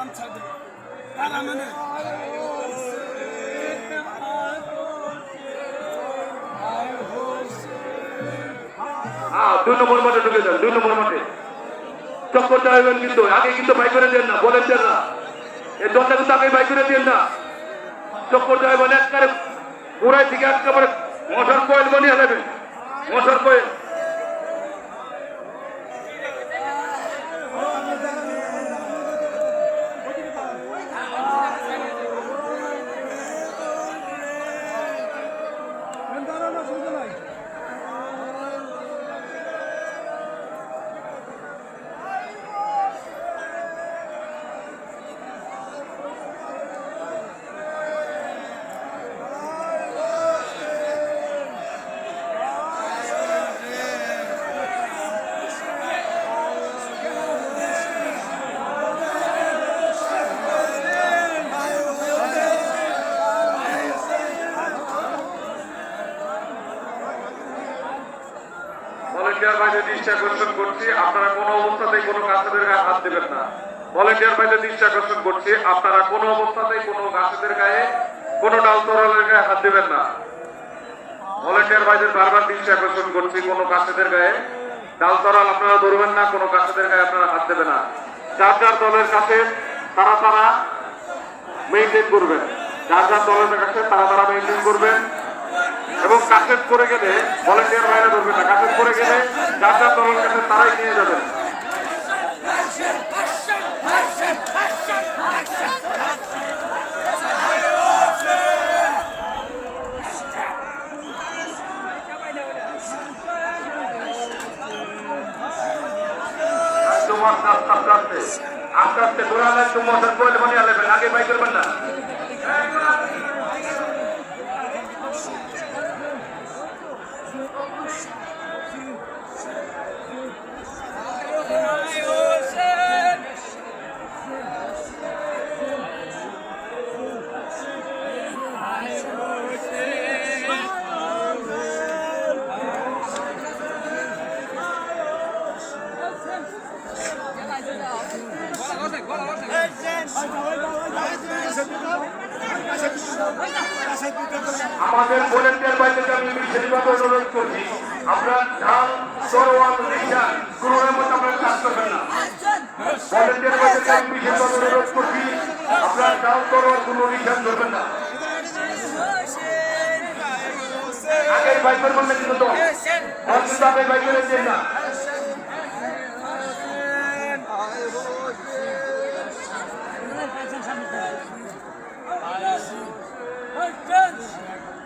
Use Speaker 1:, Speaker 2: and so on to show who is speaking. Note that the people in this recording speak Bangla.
Speaker 1: দুই নম্বর মাঠে ঢুকে যান, 2 নম্বর মাঠে চক্কর চাইবেন, কিন্তু আগে কিন্তু বাই করে দেন না, বলেন না এই দলটা কিন্তু আগে বাই করে দেন না। চক্কর চাইবেন একবারে পুরাই থেকে একেবারে মশার কয়েল বানিয়ে নেবেন, মশার কয়েল। ভলেন্টিয়ার ভাইদের দৃষ্টি আকর্ষণ করছি, আপনারা কোনো অবস্থাতেই কোনো গাছেদের গায়ে হাত দেবেন না। ভলেন্টিয়ার ভাইদের দৃষ্টি আকর্ষণ করছি, আপনারা কোনো অবস্থাতেই কোনো গাছেদের গায়ে, কোনো ডাল তরলের গায়ে হাত দেবেন না। ভলেন্টিয়ার ভাইদের বারবার দৃষ্টি আকর্ষণ করছি, কোনো গাছেদের গায়ে ডাল তরল আপনারা ধরবেন না, কোনো গাছেদের গায়ে আপনারা হাত দেবেন না। যার যার দলের কাছে তারা মেইনটেইন করবেন, যার যার দলের কাছে তারা মেইনটেইন করবেন। এবং কাছেদ করে গেলে ভলেন্টিয়ার বাইরে ধরবে না, কাছেদ করে গেলে যার যার দলের কাছে তারাই নিয়ে যাবেন। আস্তে আস্তে ঘোরালে একটু মশার কোয়েল বানিয়ে নেবেন, আগে বাই করবেন না। আমাদের ভলেন্টিয়ার ভাইদেরকে আমি বিশেষভাবে অনুরোধ করছি, আপনার ঢাল তরোয়াল রিক্সা কোনোর মধ্যে আপনারা কাজ করবেন না। ভলেন্টিয়ার ভাইদেরকে আমি বিশেষভাবে অনুরোধ করছি, আপনার ঢাল তরোয়াল কোনো রিক্সা ধরবেন না। আগের ভাই করবেন না, কিন্তু আগের ভাই করে দেন না। Hey,